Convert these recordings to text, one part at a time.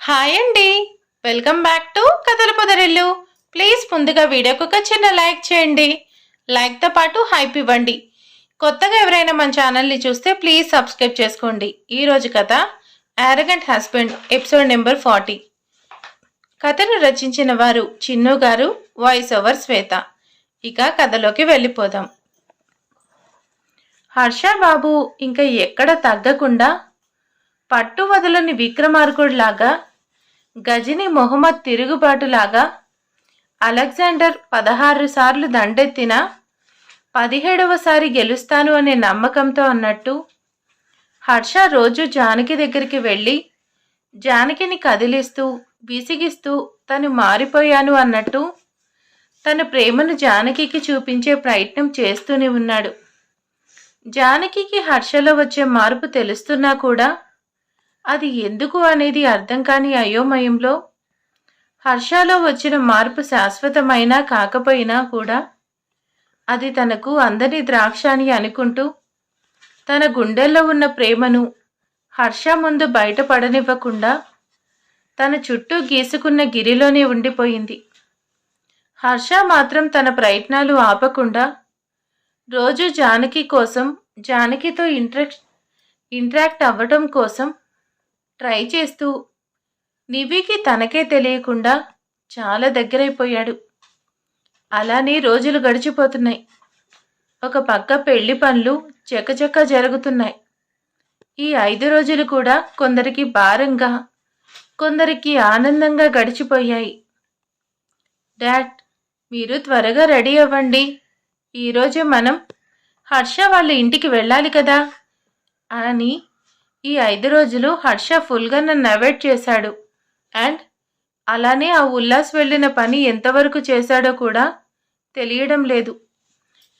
Hi అండి. Welcome back to కథల పొదరిల్లు. Please ముందుగా వీడియోకి ఒక చిన్న లైక్ చేయండి. లైక్తో పాటు హైప్ ఇవ్వండి. కొత్తగా ఎవరైనా మన ఛానల్ని చూస్తే ప్లీజ్ సబ్స్క్రైబ్ చేసుకోండి. ఈరోజు కథ యారగెంట్ హస్బెండ్ ఎపిసోడ్ నెంబర్ 40. కథను రచించిన వారు చిన్ను గారు, వాయిస్ ఓవర్ శ్వేత. ఇక కథలోకి వెళ్ళిపోదాం. హర్ష బాబు ఇంకా ఎక్కడ తగ్గకుండా పట్టు వదలని విక్రమార్కుడిలాగా, గజని మొహమ్మద్ తిరుగుబాటులాగా అలెగ్జాండర్ 16 సార్లు దండెత్తిన 17వసారి గెలుస్తాను అనే నమ్మకంతో అన్నట్టు హర్ష రోజు జానకి దగ్గరికి వెళ్ళి జానకిని కదిలిస్తూ విసిగిస్తూ తను మారిపోయాను అన్నట్టు తన ప్రేమను జానకికి చూపించే ప్రయత్నం చేస్తూనే ఉన్నాడు. జానకికి హర్షలో వచ్చే మార్పు తెలుస్తున్నా కూడా అది ఎందుకు అనేది అర్థం కాని అయోమయంలో హర్షలో వచ్చిన మార్పు శాశ్వతమైనా కాకపోయినా కూడా అది తనకు అందని ద్రాక్ష అని అనుకుంటూ తన గుండెల్లో ఉన్న ప్రేమను హర్ష ముందు బయటపడనివ్వకుండా తన చుట్టూ గీసుకున్న గిరిలోనే ఉండిపోయింది. హర్ష మాత్రం తన ప్రయత్నాలు ఆపకుండా రోజు జానకి కోసం, జానకితో ఇంటరాక్ట్ అవ్వడం కోసం ట్రై చేస్తూ నివికి తనకే తెలియకుండా చాలా దగ్గరైపోయాడు. అలానే రోజులు గడిచిపోతున్నాయి. ఒక పక్క పెళ్లి పనులు చకచక జరుగుతున్నాయి. ఈ 5 రోజులు కూడా కొందరికి భారంగా, కొందరికి ఆనందంగా గడిచిపోయాయి. డాడ్, మీరు త్వరగా రెడీ అవ్వండి. ఈరోజే మనం హర్ష వాళ్ళ ఇంటికి వెళ్ళాలి కదా అని ఈ 5 రోజులు హర్ష ఫుల్గా నన్ను అవాయిడ్ చేశాడు. అండ్ అలానే ఆ ఉల్లాస్ వెళ్ళిన పని ఎంతవరకు చేశాడో కూడా తెలియడం లేదు.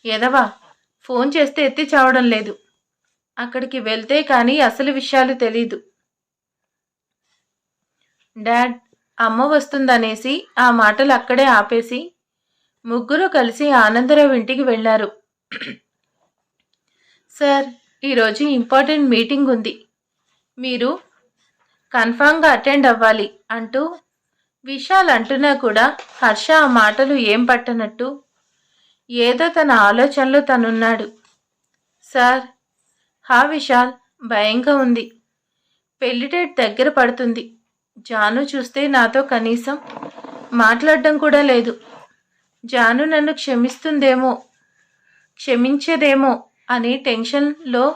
ఎదవా ఫోన్ చేస్తే ఎత్తి చావడం లేదు. అక్కడికి వెళ్తే కానీ అసలు విషయాలు తెలీదు. డాడ్, అమ్మ వస్తుందనేసి ఆ మాటలు అక్కడే ఆపేసి ముగ్గురు కలిసి ఆనందరావు ఇంటికి వెళ్ళారు. సార్, ఈరోజు ఇంపార్టెంట్ మీటింగ్ ఉంది, మీరు కన్ఫామ్గా అటెండ్ అవ్వాలి అంటూ విశాల్ అంటున్నా కూడా హర్ష ఆ మాటలు ఏం పట్టనట్టు ఏదో తన ఆలోచనలో తనున్నాడు. సార్, హా విశాల్, భయంగా ఉంది. పెళ్లి డేట్ దగ్గర పడుతుంది. జాను చూస్తే నాతో కనీసం మాట్లాడడం కూడా లేదు. జాను నన్ను క్షమించేదేమో అని టెన్షన్లో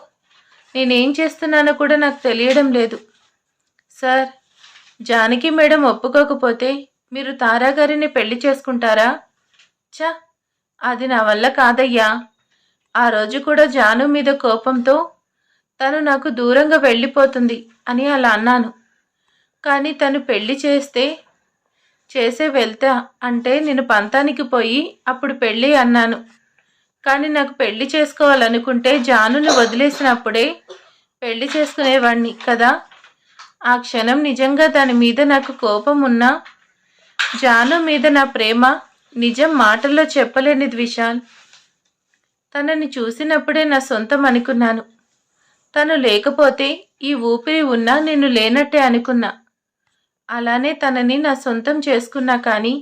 నేనేం చేస్తున్నానో కూడా నాకు తెలియడం లేదు. సార్, జానకి మేడం ఒప్పుకోకపోతే మీరు తారాగారిని పెళ్లి చేసుకుంటారా? అది నా వల్ల కాదయ్యా. ఆ రోజు కూడా జాను మీద కోపంతో తను నాకు దూరంగా వెళ్ళిపోతుంది అని అలా అన్నాను. కానీ తను పెళ్లి చేసే వెళ్తా అంటే నేను పంతానికి పోయి అప్పుడు పెళ్ళి అన్నాను. కానీ నాకు పెళ్లి చేసుకోవాలనుకుంటే జానును వదిలేసినప్పుడే పెళ్లి చేసుకునేవాణ్ణి కదా. ఆ క్షణం నిజంగా దాని మీద నాకు కోపం ఉన్నా జాను మీద నా ప్రేమ నిజం మాటల్లో చెప్పలేనిది విశాల్. తనని చూసినప్పుడే నా సొంతం అనుకున్నాను. తను లేకపోతే ఈ ఊపిరి ఉన్నా నేను లేనట్టే అనుకున్నా. అలానే తనని నా సొంతం చేసుకున్నా. కానీ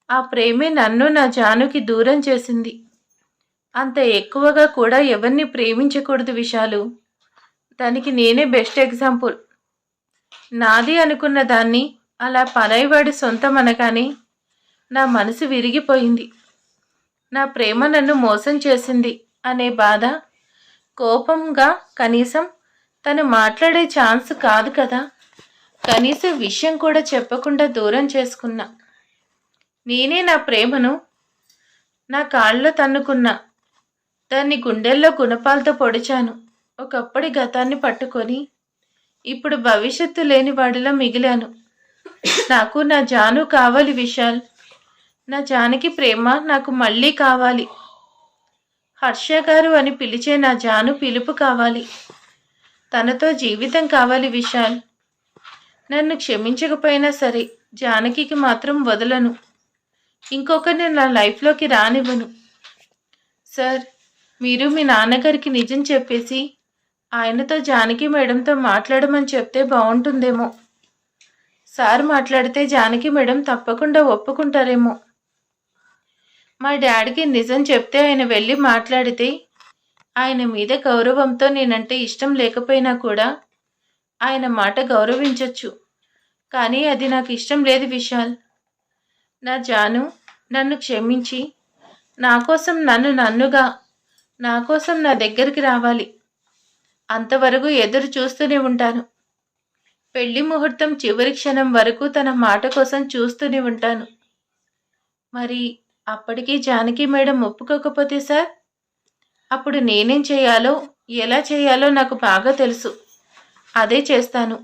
ఆ ప్రేమే నన్ను నా జానుకి దూరం చేసింది. అంత ఎక్కువగా కూడా ఎవరిని ప్రేమించకూడదు విశాలు. దానికి నేనే బెస్ట్ ఎగ్జాంపుల్. నాది అనుకున్న దాన్ని అలా పరాయివాడి సొంతం అనగానే నా మనసు విరిగిపోయింది. నా ప్రేమ నన్ను మోసం చేసింది అనే బాధ, కోపంగా కనీసం తను మాట్లాడే ఛాన్స్ కాదు కదా, కనీసం విషయం కూడా చెప్పకుండా దూరం చేసుకున్నా. నేనే నా ప్రేమను నా కాళ్ళలో తన్నుకున్నా. దాన్ని గుండెల్లో గుణపాలతో పొడిచాను. ఒకప్పటి గతాన్ని పట్టుకొని ఇప్పుడు భవిష్యత్తు లేని వాడిలా మిగిలాను. నాకు నా జాను కావాలి విశాల్. నా జానకి ప్రేమ నాకు మళ్ళీ కావాలి. హర్ష గారు అని పిలిచే నా జాను పిలుపు కావాలి. తనతో జీవితం కావాలి విశాల్. నన్ను క్షమించకపోయినా సరే జానకికి మాత్రం వదలను. ఇంకొకరిని నా లైఫ్లోకి రానివ్వను. సార్, మీరు మీ నాన్నగారికి నిజం చెప్పేసి ఆయనతో జానకి మేడంతో మాట్లాడమని చెప్తే బాగుంటుందేమో. సార్ మాట్లాడితే జానకి మేడం తప్పకుండా ఒప్పుకుంటారేమో. మా డాడీకి నిజం చెప్తే ఆయన వెళ్ళి మాట్లాడితే ఆయన మీద గౌరవంతో నేనంటే ఇష్టం లేకపోయినా కూడా ఆయన మాట గౌరవించొచ్చు. కానీ అది నాకు ఇష్టం లేదు విశాల్. నా జాను నన్ను క్షమించి నా కోసం నా కోసం నా దగ్గరికి రావాలి. అంతవరకు ఎదురు చూస్తూనే ఉంటాను. పెళ్లి ముహూర్తం చివరి క్షణం వరకు తన మాట కోసం చూస్తూనే ఉంటాను. మరి అప్పటికీ జానకి మేడం ఒప్పుకోకపోతే సార్, అప్పుడు నేనేం చేయాలో ఎలా చేయాలో నాకు బాగా తెలుసు. అదే చేస్తాను.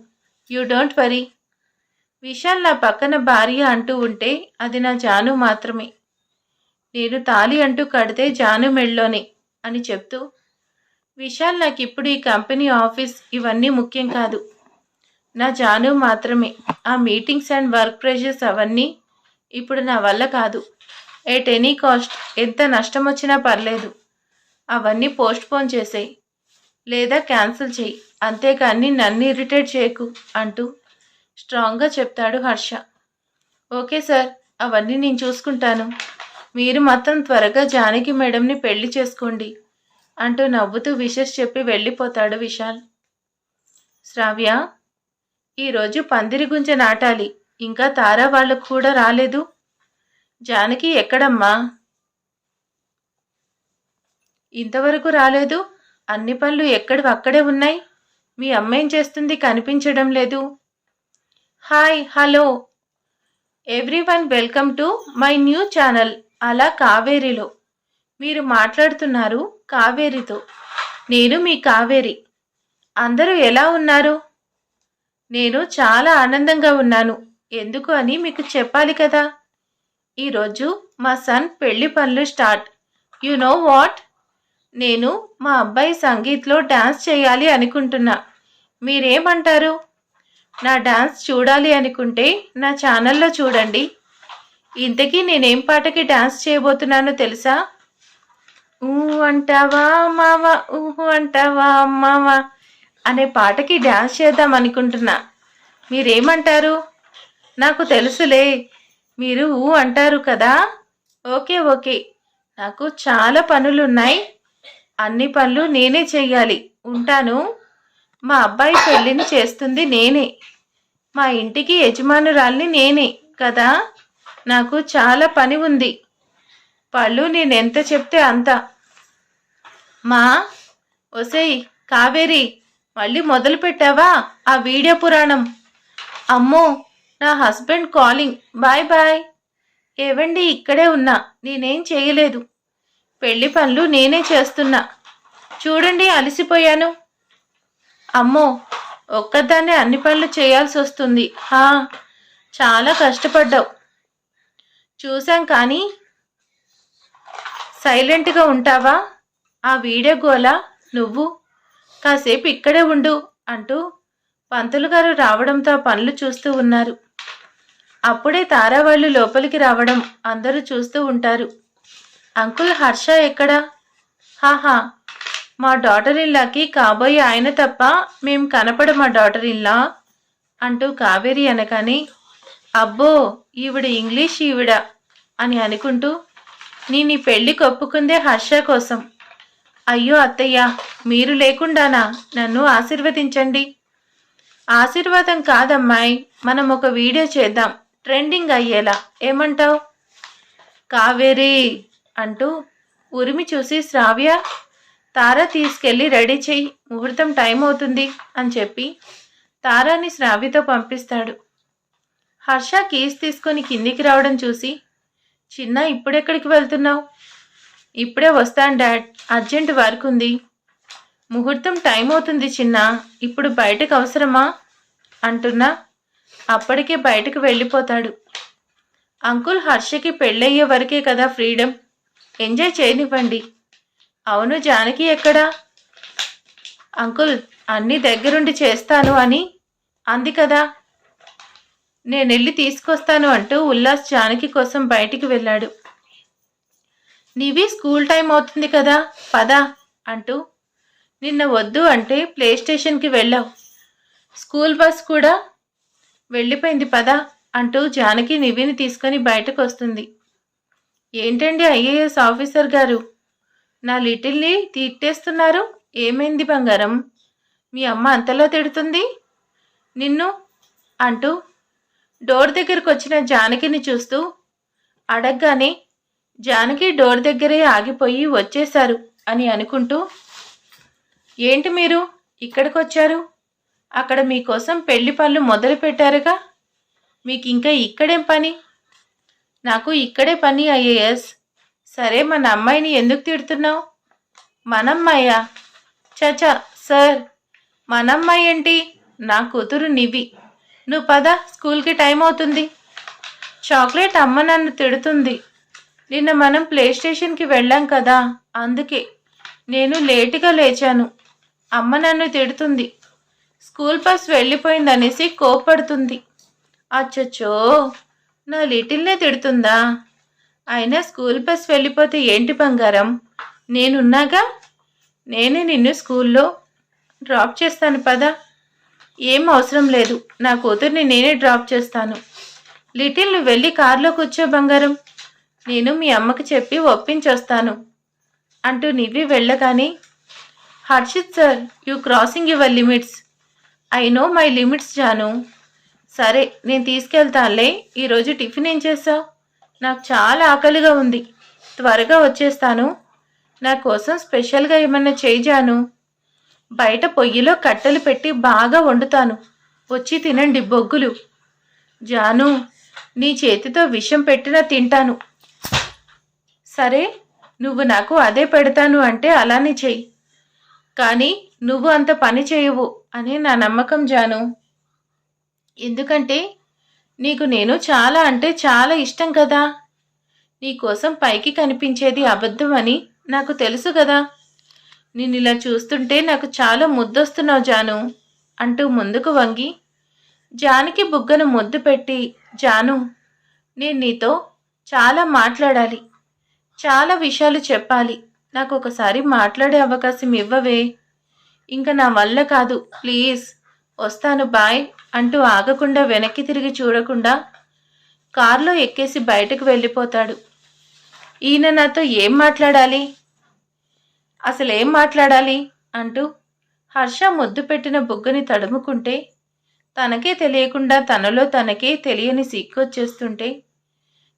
You don't worry. విశాల్ నా పక్కన భార్య అంటూ ఉంటే అది నా జాను మాత్రమే. నేను తాళి అంటూ కడితే జాను మెళ్ళోనే అని చెప్తూ, విశాల్ నాకిప్పుడు ఈ కంపెనీ ఆఫీస్ ఇవన్నీ ముఖ్యం కాదు. నా జాను మాత్రమే. ఆ మీటింగ్స్ అండ్ వర్క్ ప్రెషర్స్ అవన్నీ ఇప్పుడు నా వల్ల కాదు. ఎట్ ఎనీ కాస్ట్, ఎంత నష్టం వచ్చినా పర్లేదు, అవన్నీ పోస్ట్పోన్ చేసేయి లేదా క్యాన్సిల్ చేయి. అంతేకాని నన్ను ఇరిటేట్ చేయకు అంటూ స్ట్రాంగ్గా చెప్తాడు హర్ష. ఓకే సార్, అవన్నీ నేను చూసుకుంటాను. మీరు మాత్రం త్వరగా జానకి మేడంని పెళ్లి చేసుకోండి అంటూ నవ్వుతూ విషెస్ చెప్పి వెళ్ళిపోతాడు విశాల్. శ్రావ్య, ఈరోజు పందిరి గుంజ నాటాలి. ఇంకా తారా వాళ్ళు కూడా రాలేదు. జానకి ఎక్కడమ్మా? ఇంతవరకు రాలేదు. అన్ని పనులు ఎక్కడివి అక్కడే ఉన్నాయి. మీ అమ్మ ఏం చేస్తుంది కనిపించడం లేదు. Hi, hello everyone, welcome to my new channel. అలా కావేరిలో మీరు మాట్లాడుతున్నారు కావేరితో. నేను మీ కావేరి. అందరూ ఎలా ఉన్నారు? నేను చాలా ఆనందంగా ఉన్నాను. ఎందుకు అని మీకు చెప్పాలి కదా. ఈరోజు మా సన్ పెళ్లి పనులు స్టార్ట్. యు నో వాట్, నేను మా అబ్బాయి సంగీత్లో డాన్స్ చేయాలి అనుకుంటున్నా. మీరేమంటారు? నా డాన్స్ చూడాలి అనుకుంటే నా ఛానల్లో చూడండి. ఇంతకీ నేనేం పాటకి డాన్స్ చేయబోతున్నానో తెలుసా? ఊహు అంటావా మావా, ఊహు అంటావా మావా అనే పాటకి డాన్స్ చేద్దాం అనుకుంటున్నా. మీరేమంటారు? నాకు తెలుసులే, మీరు ఊ అంటారు కదా. ఓకే ఓకే, నాకు చాలా పనులున్నాయి. అన్ని పనులు నేనే చెయ్యాలి. ఉంటాను. మా అబ్బాయి పెళ్ళిని చేస్తుంది నేనే. మా ఇంటికి యజమానురాల్ని నేనే కదా. నాకు చాలా పని ఉంది. పళ్ళు నేనెంత చెప్తే అంత. మా ఒసేయ్ కావేరి, మళ్ళీ మొదలు పెట్టావా ఆ వీడియో పురాణం? అమ్మో, నా హస్బెండ్ కాలింగ్. Bye bye. ఏవండి, ఇక్కడే ఉన్నా. నేనేం చేయలేదు. పెళ్లి పనులు నేనే చేస్తున్నా. చూడండి, అలసిపోయాను. అమ్మో, ఒక్కదాన్నే అన్ని పనులు చేయాల్సి వస్తుంది. చాలా కష్టపడ్డావు. చూశాం, కానీ సైలెంట్గా ఉంటావా? ఆ వీడియో గోల నువ్వు కాసేపు ఇక్కడే ఉండు అంటూ పంతులు గారు రావడంతో పనులు చూస్తూ ఉన్నారు. అప్పుడే తారా వాళ్ళు లోపలికి రావడం అందరూ చూస్తూ ఉంటారు. అంకుల్, హర్ష ఎక్కడా? హాహా, మా డాటర్ ఇల్లాకి కాబోయే ఆయన తప్ప మేం కనపడ మా డాటర్ ఇల్లా అంటూ కావేరి అనగానే, అబ్బో ఈవిడ ఇంగ్లీష్ ఈవిడ అని అనుకుంటూ, నేను ఈ పెళ్లికి ఒప్పుకుందే హర్ష కోసం. అయ్యో అత్తయ్య, మీరు లేకుండానా? నన్ను ఆశీర్వదించండి. ఆశీర్వాదం కాదమ్మాయి, మనం ఒక వీడియో చేద్దాం, ట్రెండింగ్ అయ్యేలా. ఏమంటావు? కావేరి అంటూ ఉరిమి చూసి, శ్రావ్య, తారా తీసుకెళ్ళి రెడీ చెయ్యి, ముహూర్తం టైం అవుతుంది అని చెప్పి తారాని శ్రావ్యతో పంపిస్తాడు. హర్ష కీస్ తీసుకొని కిందికి రావడం చూసి, చిన్న, ఇప్పుడెక్కడికి వెళ్తున్నావు? ఇప్పుడే వస్తాను డాడ్, అర్జెంట్ వర్క్ ఉంది. ముహూర్తం టైం అవుతుంది చిన్న, ఇప్పుడు బయటకు అవసరమా అంటున్నా అప్పటికే బయటకు వెళ్ళిపోతాడు. అంకుల్, హర్షకి పెళ్ళయ్యే వరకే కదా ఫ్రీడమ్, ఎంజాయ్ చేయనివ్వండి. అవును, జానకి ఎక్కడా? అంకుల్, అన్నీ దగ్గరుండి చేస్తాను అని అంది కదా, నేనెళ్ళి తీసుకొస్తాను అంటూ ఉల్లాస్ జానకి కోసం బయటికి వెళ్ళాడు. నీవి స్కూల్ టైం అవుతుంది కదా, పద అంటూ, నిన్న వద్దు అంటే ప్లే స్టేషన్కి వెళ్ళావు. స్కూల్ బస్ కూడా వెళ్ళిపోయింది పదా అంటూ జానకి నివిని తీసుకొని బయటకు వస్తుంది. ఏంటండి ఐఏఎస్ ఆఫీసర్ గారు, నా లిటిల్ని తిట్టేస్తున్నారు? ఏమైంది బంగారం? మీ అమ్మ అంతలా తిడుతుంది నిన్ను అంటూ డోర్ దగ్గరకు వచ్చిన జానకిని చూస్తూ అడగగానే జానకి డోర్ దగ్గరే ఆగిపోయి వచ్చేశారు అని అనుకుంటూ, ఏంటి మీరు ఇక్కడికి వచ్చారు? అక్కడ మీకోసం పెళ్లి పనులు మొదలు పెట్టారుగా, మీకు ఇంకా ఇక్కడేం పని? నాకు ఇక్కడే పని ఐఏఎస్. సరే మన అమ్మాయిని ఎందుకు తిడుతున్నావు? మనమ్మాయా? చచా సార్, మనమ్మాయి ఏంటి? నా కూతురు నివి. నువ్వు పద, స్కూల్కి టైం అవుతుంది. చాక్లెట్ అమ్మ నన్ను తిడుతుంది. నిన్న మనం ప్లే స్టేషన్కి వెళ్ళాం కదా, అందుకే నేను లేటుగా లేచాను. అమ్మ నన్ను తిడుతుంది. School bus వెళ్ళిపోయిందనేసి కోప్పడుతుంది. అచ్చచ్చో, నా లిటిల్నే తిడుతుందా? అయినా స్కూల్ బస్ వెళ్ళిపోతే ఏంటి బంగారం, నేనున్నాగా. నేనే నిన్ను స్కూల్లో డ్రాప్ చేస్తాను పదా. ఏం అవసరం లేదు, నా కూతుర్ని నేనే డ్రాప్ చేస్తాను. లిటిల్ నువ్వు వెళ్ళి కారులో కూర్చో బంగారం, నేను మీ అమ్మకి చెప్పి ఒప్పించొస్తాను అంటూ నివ్వి వెళ్ళగానే, Harshit sir, you crossing your limits. I know my limits జాను. సరే నేను తీసుకెళ్తానులే. ఈరోజు టిఫిన్ ఏం చేసావు? నాకు చాలా ఆకలిగా ఉంది. త్వరగా వచ్చేస్తాను. నా కోసం స్పెషల్గా ఏమన్నా చేయి జాను. బయట పొయ్యిలో కట్టెలు పెట్టి బాగా వండుతాను. వచ్చి తినండి బొగ్గులు. జాను, నీ చేతితో విషం పెట్టినా తింటాను. సరే, నువ్వు నాకు అదే పెడతాను అంటే అలానే చెయ్యి. కానీ నువ్వు అంత పని చేయవు అని నా నమ్మకం జాను. ఎందుకంటే నీకు నేను చాలా అంటే చాలా ఇష్టం కదా. నీకోసం పైకి కనిపించేది అబద్ధం అని నాకు తెలుసు కదా. నేను ఇలా చూస్తుంటే నాకు చాలా ముద్దొస్తున్నావు జాను అంటూ ముందుకు వంగి జానకి బుగ్గను ముద్దు పెట్టి, జాను, నేను నీతో చాలా మాట్లాడాలి, చాలా విషయాలు చెప్పాలి. నాకు ఒకసారి మాట్లాడే అవకాశం ఇవ్వవే? ఇంకా నా వల్ల కాదు, ప్లీజ్. వస్తాను, బాయ్ అంటూ ఆగకుండా వెనక్కి తిరిగి చూడకుండా కారులో ఎక్కేసి బయటకు వెళ్ళిపోతాడు. ఈయన నాతో ఏం మాట్లాడాలి, అసలేం మాట్లాడాలి అంటూ హర్ష ముద్దు పెట్టిన బుగ్గని తడుముకుంటే, తనకే తెలియకుండా తనలో తనకే తెలియని సిగ్గొచ్చేస్తుంటే,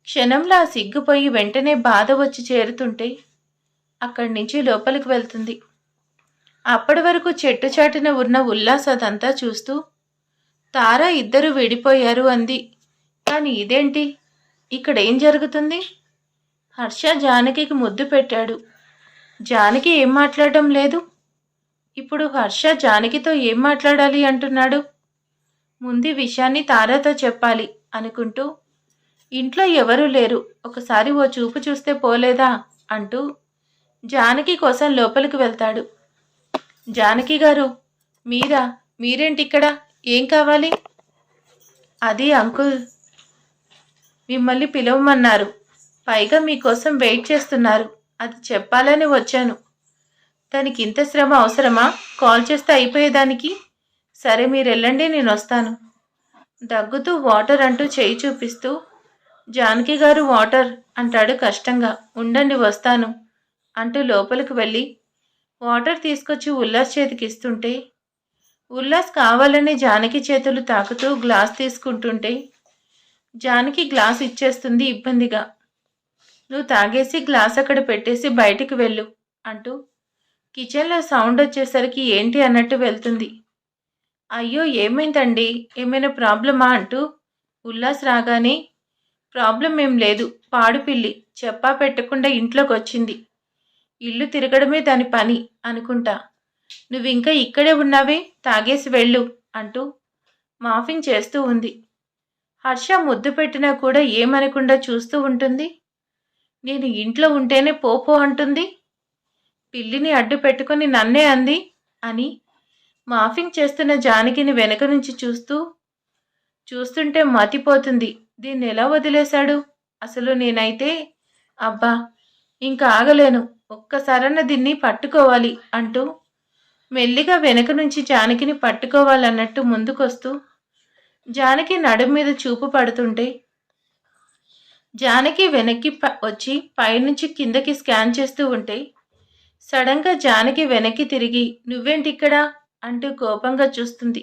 క్షణంలో ఆ సిగ్గుపోయి వెంటనే బాధ వచ్చి చేరుతుంటే అక్కడి నుంచి లోపలికి వెళ్తుంది. అప్పటి వరకు చెట్టు చాటున ఉన్న ఉల్లాస్ అదంతా చూస్తూ, తారా ఇద్దరు విడిపోయారు అంది. కానీ ఇదేంటి, ఇక్కడేం జరుగుతుంది? హర్ష జానకికి ముద్దు పెట్టాడు. జానకి ఏం మాట్లాడడం లేదు. ఇప్పుడు హర్ష జానకితో ఏం మాట్లాడాలి అంటున్నాడు. ముందు విషయాన్ని తారాతో చెప్పాలి అనుకుంటూ, ఇంట్లో ఎవరూ లేరు, ఒకసారి ఓ చూపు చూస్తే పోలేదా అంటూ జానకి కోసం లోపలికి వెళ్తాడు. జానకి గారు, మీరేంటిక్కడ? ఏం కావాలి? అది అంకుల్ మిమ్మల్ని పిలవమన్నారు. పైగా మీకోసం వెయిట్ చేస్తున్నారు. అది చెప్పాలని వచ్చాను. దానికి ఇంత శ్రమ అవసరమా? కాల్ చేస్తే అయిపోయేదానికి. సరే మీరు వెళ్ళండి, నేను వస్తాను. దగ్గుతూ వాటర్ అంటూ చేయి చూపిస్తూ, జానకి గారు వాటర్ అంటాడు కష్టంగా. ఉండండి వస్తాను అంటూ లోపలికి వెళ్ళి వాటర్ తీసుకొచ్చి ఉల్లాస్ చేతికి ఇస్తుంటే, ఉల్లాస్ కావాలని జానకి చేతులు తాకుతూ గ్లాస్ తీసుకుంటుంటే జానకి గ్లాస్ ఇచ్చేస్తుంది ఇబ్బందిగా. నువ్వు తాగేసి గ్లాస్ అక్కడ పెట్టేసి బయటికి వెళ్ళు అంటూ కిచెన్లో సౌండ్ వచ్చేసరికి ఏంటి అన్నట్టు వెళ్తుంది. అయ్యో ఏమైందండి, ఏమైనా ప్రాబ్లమా అంటూ ఉల్లాస్ రాగానే, ప్రాబ్లం ఏం లేదు, పాడుపిల్లి చెప్పా పెట్టకుండా ఇంట్లోకి వచ్చింది. ఇల్లు తిరగడమే దాని పని అనుకుంటా. నువ్వు ఇంకా ఇక్కడే ఉన్నావే, తాగేసి వెళ్ళు అంటూ మాఫింగ్ చేస్తూ ఉంది. హర్ష ముద్దు పెట్టినా కూడా ఏమనకుండా చూస్తూ ఉంటుంది. నేను ఇంట్లో ఉంటేనే పోపో అంటుంది. పిల్లిని అడ్డు పెట్టుకుని నన్నే అంది అని మాఫింగ్ చేస్తున్న జానకిని వెనక నుంచి చూస్తుంటే మతిపోతుంది. దీన్ని ఎలా వదిలేశాడు అసలు? నేనైతే అబ్బా ఇంకా ఆగలేను, ఒక్కసారన్న దీన్ని పట్టుకోవాలి అంటూ మెల్లిగా వెనక నుంచి జానకిని పట్టుకోవాలన్నట్టు ముందుకొస్తూ జానకి నడుం మీద చూపు పడుతుంటే జానకి వెనక్కి వచ్చి పైనుంచి కిందకి స్కాన్ చేస్తూ ఉంటే సడన్గా జానకి వెనక్కి తిరిగి నువ్వేంటిక్కడా అంటూ కోపంగా చూస్తుంది.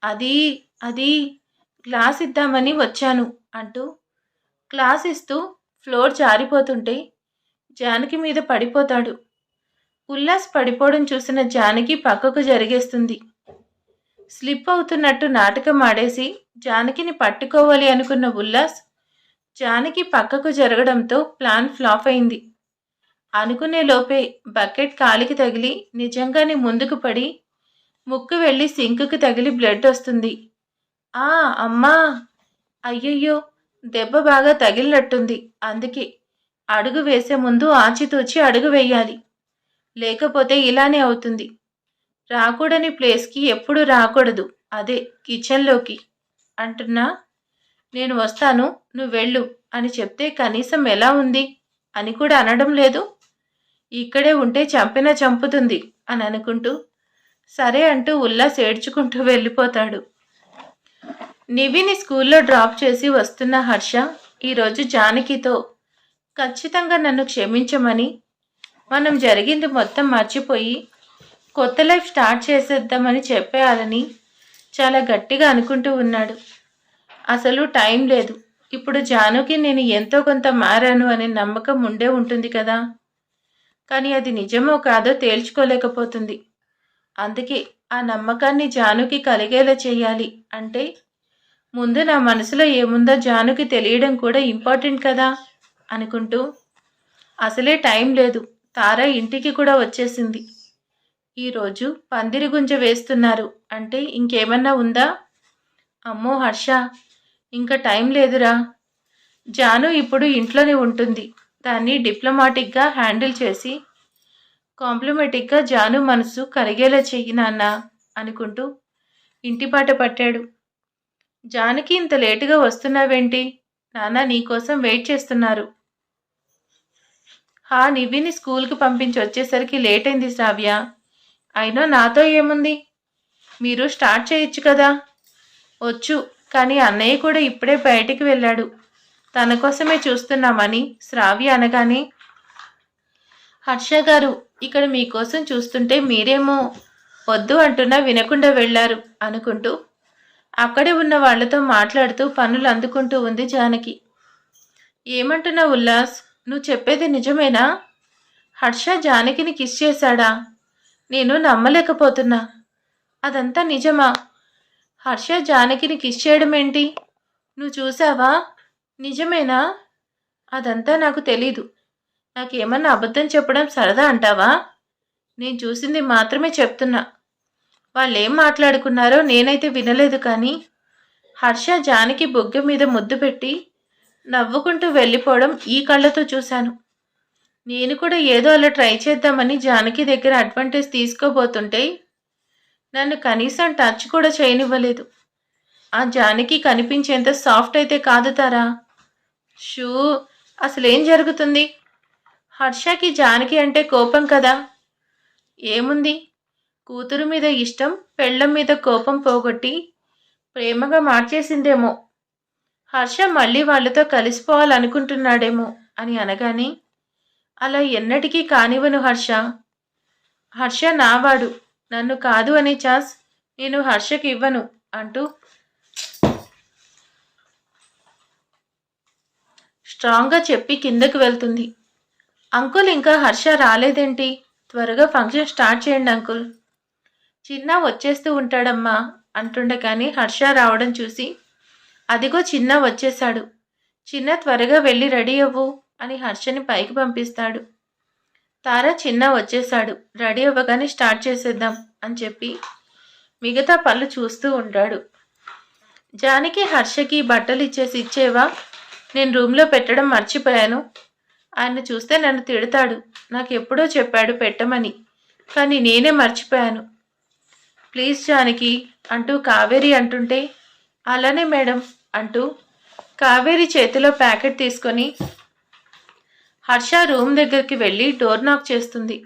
అది అది క్లాస్ ఇద్దామని వచ్చాను అంటూ క్లాస్ ఇస్తూ ఫ్లోర్ జారిపోతుంటే జానకి మీద పడిపోతాడు. ఉల్లాస్ పడిపోవడం చూసిన జానకి పక్కకు జరిగేస్తుంది. స్లిప్ అవుతున్నట్టు నాటకం ఆడేసి జానకిని పట్టుకోవాలి అనుకున్న ఉల్లాస్ జానకి పక్కకు జరగడంతో ప్లాన్ ఫ్లాప్ అయింది. అనుకునే లోపే బకెట్ కాలికి తగిలి నిజంగానే ముందుకు పడి ముక్కు వెళ్ళి సింకుకి తగిలి బ్లడ్ వస్తుంది. ఆ అమ్మా! అయ్యయ్యో! దెబ్బ బాగా తగిలినట్టుంది. అందుకే అడుగు వేసే ముందు ఆచితూచి అడుగు వేయాలి. లేకపోతే ఇలానే అవుతుంది. రాకూడని ప్లేస్కి ఎప్పుడు రాకూడదు. అదే కిచెన్లోకి అంటున్నా. నేను వస్తాను, నువ్వు వెళ్ళు అని చెప్తే కనీసం ఎలా ఉంది అని కూడా అనడం లేదు. ఇక్కడే ఉంటే చంపినా చంపుతుంది అని అనుకుంటూ సరే అంటూ ఉల్లాస్ ఏడ్చుకుంటూ వెళ్ళిపోతాడు. నివిని స్కూల్లో డ్రాప్ చేసి వస్తున్న హర్ష ఈరోజు జానకితో ఖచ్చితంగా నన్ను క్షమించమని, మనం జరిగింది మొత్తం మర్చిపోయి కొత్త లైఫ్ స్టార్ట్ చేసేద్దామని చెప్పేయాలని చాలా గట్టిగా అనుకుంటూ ఉన్నాడు. అసలు టైం లేదు. ఇప్పుడు జానుకి నేను ఎంతో కొంత మారాను అనే నమ్మకం ఉండే ఉంటుంది కదా. కానీ అది నిజమో కాదో తేల్చుకోలేకపోతుంది. అందుకే ఆ నమ్మకాన్ని జానుకి కలిగేలా చేయాలి అంటే ముందు నా మనసులో ఏముందో జానుకి తెలియడం కూడా ఇంపార్టెంట్ కదా అనుకుంటూ అసలే టైం లేదు. తార ఇంటికి కూడా వచ్చేసింది. ఈరోజు పందిరి గుంజ వేస్తున్నారు అంటే ఇంకేమన్నా ఉందా? అమ్మో హర్ష, ఇంకా టైం లేదురా. జాను ఇప్పుడు ఇంట్లోనే ఉంటుంది. దాన్ని డిప్లొమాటిక్గా హ్యాండిల్ చేసి కాంప్లిమెటిక్గా జాను మనసు కరిగేలా చెయ్యి నాన్న అనుకుంటూ ఇంటిపాట పట్టాడు. జానకి ఇంత లేటుగా వస్తున్నావేంటి? నాన్న నీకోసం వెయిట్ చేస్తున్నారు. నివిని స్కూల్కి పంపించి వచ్చేసరికి లేట్ అయింది శ్రావ్య. అయినా నాతో ఏముంది? మీరు స్టార్ట్ చేయొచ్చు కదా. వచ్చు, కానీ అన్నయ్య కూడా ఇప్పుడే బయటికి వెళ్ళాడు. తన కోసమే చూస్తున్నామని శ్రావ్య అనగానే హర్ష గారు ఇక్కడ మీకోసం చూస్తుంటే మీరేమో వద్దు అంటున్నా వినకుండా వెళ్ళారు అనుకుంటూ అక్కడే ఉన్న వాళ్లతో మాట్లాడుతూ పనులు అందుకుంటూ ఉంది జానకి. ఏమంటున్నా ఉల్లాస్, నువ్వు చెప్పేది నిజమేనా? హర్ష జానకిని కిస్ చేశాడా? నేను నమ్మలేకపోతున్నా. అదంతా నిజమా? హర్ష జానకిని కిస్ చేయడం ఏంటి? నువ్వు చూసావా? నిజమేనా? అదంతా నాకు తెలీదు. నాకేమన్నా అబద్ధం చెప్పడం సరదా అంటావా? నేను చూసింది మాత్రమే చెప్తున్నా. వాళ్ళేం మాట్లాడుకున్నారో నేనైతే వినలేదు, కానీ హర్ష జానకి బొగ్గ మీద ముద్దు పెట్టి నవ్వుకుంటూ వెళ్ళిపోవడం ఈ కళ్ళతో చూశాను. నేను కూడా ఏదో అలా ట్రై చేద్దామని జానకి దగ్గర అడ్వాంటేజ్ తీసుకోబోతుంటే నన్ను కనీసం టచ్ కూడా చేయనివ్వలేదు. ఆ జానకి కనిపించేంత సాఫ్ట్ అయితే కాదు తారా. షూ, అసలేం జరుగుతుంది? హర్షకి జానకి అంటే కోపం కదా. ఏముంది, కూతురు మీద ఇష్టం పెళ్ళం మీద కోపం పోగొట్టి ప్రేమగా మార్చేసిందేమో. హర్ష మళ్ళీ వాళ్ళతో కలిసిపోవాలనుకుంటున్నాడేమో అని అనగానే అలా ఎన్నటికీ కానివ్వను హర్ష. హర్ష నావాడు, నన్ను కాదు అనే ఛాన్స్ నేను హర్షకి ఇవ్వను అంటూ స్ట్రాంగ్గా చెప్పి కిందకు వెళ్తుంది. అంకుల్ ఇంకా హర్ష రాలేదేంటి? త్వరగా ఫంక్షన్ స్టార్ట్ చేయండి అంకుల్. చిన్న వచ్చేస్తూ ఉంటాడమ్మా అంటుండగానే హర్ష రావడం చూసి అదిగో చిన్న వచ్చేశాడు. చిన్న త్వరగా వెళ్ళి రెడీ అవ్వు అని హర్షని పైకి పంపిస్తాడు. తార చిన్న వచ్చేశాడు, రెడీ అవ్వగానే స్టార్ట్ చేసేద్దాం అని చెప్పి మిగతా పనులు చూస్తూ ఉంటాడు. జానకి హర్షకి బట్టలు ఇచ్చేవా? నేను రూమ్లో పెట్టడం మర్చిపోయాను. ఆయన చూస్తే నన్ను తిడతాడు. నాకు ఎప్పుడో చెప్పాడు పెట్టమని, కానీ నేనే మర్చిపోయాను. ప్లీజ్ జానకి అంటూ కావేరి అంటుంటే అలానే మేడం అంటూ కావేరి చేతిలో ప్యాకెట్ తీసుకొని హర్ష రూమ్ దగ్గరికి వెళ్ళి డోర్ నాక్ చేస్తుంది.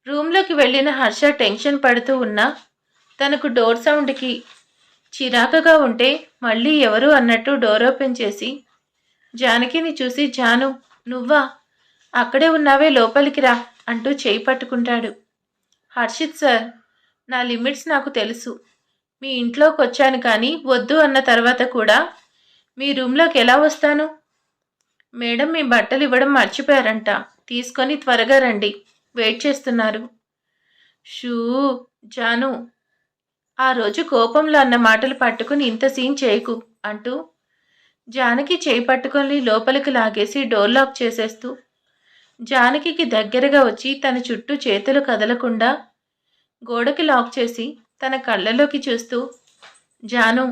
రూమ్లోకి వెళ్ళిన హర్ష టెన్షన్ పడుతూ ఉన్నా తనకు డోర్ సౌండ్కి చిరాకగా ఉంటే మళ్ళీ ఎవరు అన్నట్టు డోర్ ఓపెన్ చేసి జానకిని చూసి, జాను నువ్వా, అక్కడే ఉన్నావే, లోపలికి రా అంటూ చేయి పట్టుకుంటాడు. హర్షిత్ సార్, నా లిమిట్స్ నాకు తెలుసు. మీ ఇంట్లోకి వచ్చాను కానీ వద్దు అన్న తర్వాత కూడా మీ రూమ్లోకి ఎలా వస్తాను? మేడం మీ బట్టలు ఇవ్వడం మర్చిపోయారంట, తీసుకొని త్వరగా రండి, వెయిట్ చేస్తున్నారు. షూ జాను, ఆ రోజు కోపంలో అన్న మాటలు పట్టుకుని ఇంత సీన్ చేయకు అంటూ జానకి చేయి పట్టుకొని లోపలికి లాగేసి డోర్ లాక్ చేసేస్తూ జానకి దగ్గరగా వచ్చి తన చుట్టూ చేతులు కదలకుండా గోడకి లాక్ చేసి తన కళ్ళలోకి చూస్తూ, జాను,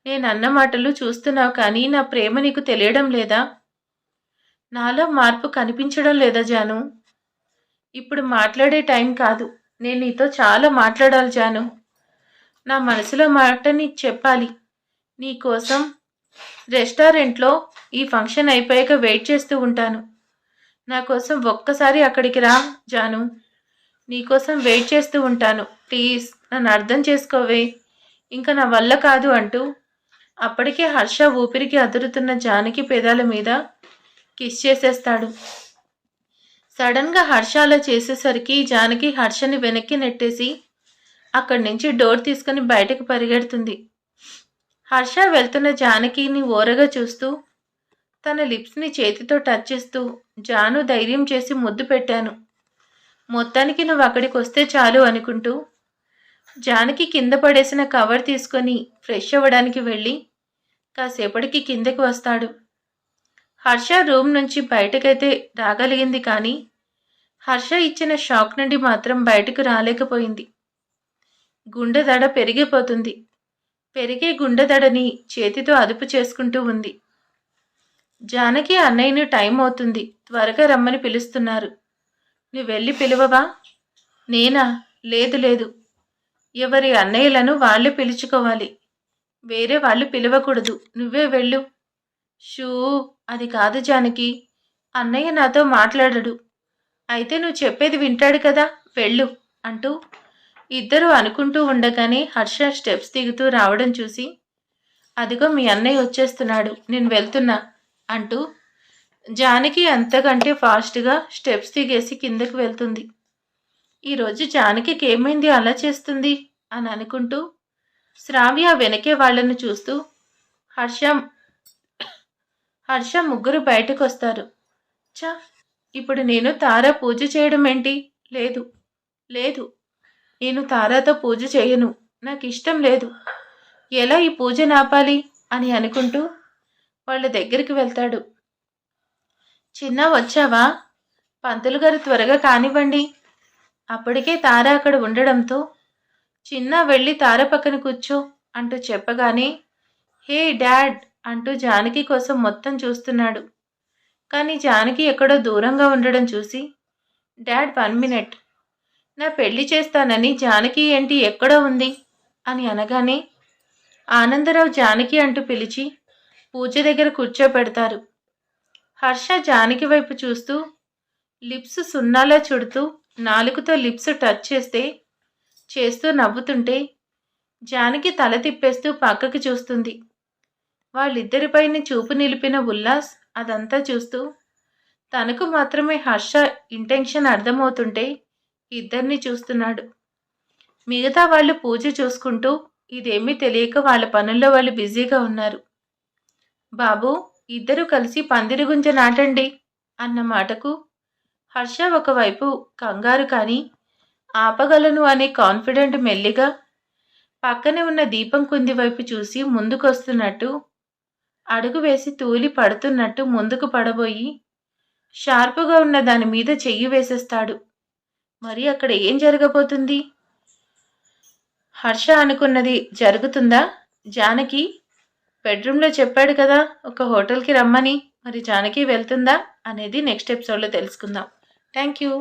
నేనన్న మాటలు చూస్తున్నావు కానీ నా ప్రేమ నీకు తెలియడం లేదా? నాలో మార్పు కనిపించడం లేదా జాను? ఇప్పుడు మాట్లాడే టైం కాదు, నేను నీతో చాలా మాట్లాడాలి జాను. నా మనసులో మాటని చెప్పాలి. నీకోసం రెస్టారెంట్లో ఈ ఫంక్షన్ అయిపోయాక వెయిట్ చేస్తూ ఉంటాను. నా కోసం ఒక్కసారి అక్కడికి రా జాను. నీకోసం వెయిట్ చేస్తూ ఉంటాను. ప్లీజ్ నన్ను అర్థం చేసుకోవే, ఇంకా నా వల్ల కాదు అంటూ అప్పటికే హర్ష ఊపిరికి అదురుతున్న జానకి పెదాల మీద కిస్ చేసేస్తాడు. సడన్గా హర్ష అలా చేసేసరికి జానకి హర్షని వెనక్కి నెట్టేసి అక్కడి నుంచి డోర్ తీసుకుని బయటకు పరిగెడుతుంది. హర్ష వెళ్తున్న జానకిని ఓరగా చూస్తూ తన లిప్స్ని చేతితో టచ్ చేస్తూ, జాను ధైర్యం చేసి ముద్దు పెట్టాను, మొత్తానికి నువ్వు అక్కడికి వస్తే చాలు అనుకుంటూ జానకి కింద పడేసిన కవర్ తీసుకొని ఫ్రెష్ అవ్వడానికి వెళ్ళి కాసేపటికి కిందకి వస్తాడు. హర్ష రూమ్ నుంచి బయటకైతే రాగలిగింది కానీ హర్ష ఇచ్చిన షాక్ నుండి మాత్రం బయటకు రాలేకపోయింది. గుండె దడ పెరిగిపోతుంది. పెరిగే గుండె దడని చేతితో అదుపు చేసుకుంటూ ఉంది. జానకి అన్నయ్యను టైం అవుతుంది, త్వరగా రమ్మని పిలుస్తున్నారు, నువ్వు వెళ్ళి పిలువవా? నేనా? లేదు లేదు, ఎవరి అన్నయ్యలను వాళ్ళే పిలుచుకోవాలి, వేరే వాళ్ళు పిలవకూడదు, నువ్వే వెళ్ళు. షూ, అది కాదు జానకి, అన్నయ్య నాతో మాట్లాడడు, అయితే నువ్వు చెప్పేది వింటాడు కదా, వెళ్ళు అంటూ ఇద్దరూ అనుకుంటూ ఉండగానే హర్ష స్టెప్స్ దిగుతూ రావడం చూసి, అదిగో మీ అన్నయ్య వచ్చేస్తున్నాడు, నేను వెళ్తున్నా అంటూ జానకి అంతకంటే ఫాస్ట్గా స్టెప్స్ దిగేసి కిందకు వెళ్తుంది. ఈరోజు జానకికి ఏమైంది అలా చేస్తుంది అని అనుకుంటూ శ్రావ్య వెనకే వాళ్లను చూస్తూ హర్ష ముగ్గురు బయటకు వస్తారు. చా, ఇప్పుడు నేను తారా పూజ చేయడం ఏంటి? లేదు లేదు, నేను తారాతో పూజ చేయను, నాకు ఇష్టం లేదు, ఎలా ఈ పూజ నాపాలి అని అనుకుంటూ వాళ్ళ దగ్గరికి వెళ్తాడు. చిన్న వచ్చావా? పంతులు గారు త్వరగా కానివ్వండి. అప్పటికే తార అక్కడ ఉండడంతో చిన్న వెళ్ళి తార పక్కన కూర్చో అంటూ చెప్పగానే, హే డాడ్ అంటూ జానకి కోసం మొత్తం చూస్తున్నాడు. కానీ జానకి ఎక్కడో దూరంగా ఉండడం చూసి, డాడ్ 1 మినిట్, నా పెళ్లి చేస్తానని జానకి ఏంటి ఎక్కడో ఉంది అని అనగానే ఆనందరావు జానకి అంటూ పిలిచి పూజ దగ్గర కూర్చోపెడతారు. హర్ష జానకి వైపు చూస్తూ లిప్స్ సున్నాలా చుడుతూ నాలుకతో లిప్స్ టచ్ చేస్తూ నవ్వుతుంటే జానకి తల తిప్పేస్తూ పక్కకి చూస్తుంది. వాళ్ళిద్దరిపైన చూపు నిలిపిన ఉల్లాస్ అదంతా చూస్తూ తనకు మాత్రమే హర్ష ఇంటెన్షన్ అర్థమవుతుంటే ఇద్దరిని చూస్తున్నాడు. మిగతా వాళ్ళు పూజ చూసుకుంటూ ఇదేమీ తెలియక వాళ్ళ పనుల్లో వాళ్ళు బిజీగా ఉన్నారు. బాబు, ఇద్దరూ కలిసి పందిరి గుంజ నాటండి అన్న మాటకు హర్ష ఒకవైపు కంగారు కానీ ఆపగలను అనే కాన్ఫిడెంట్ మెల్లిగా పక్కనే ఉన్న దీపం కుంది వైపు చూసి ముందుకొస్తున్నట్టు అడుగు వేసి తూలి పడుతున్నట్టు ముందుకు పడబోయి షార్పుగా ఉన్న దాని మీద చెయ్యి వేసేస్తాడు. మరి అక్కడ ఏం జరగబోతుంది? హర్ష అనుకున్నది జరుగుతుందా? జానకి బెడ్రూమ్లో చెప్పాడు కదా ఒక హోటల్కి రమ్మని, మరి జానకి వెళ్తుందా అనేది నెక్స్ట్ ఎపిసోడ్లో తెలుసుకుందాం. Thank you.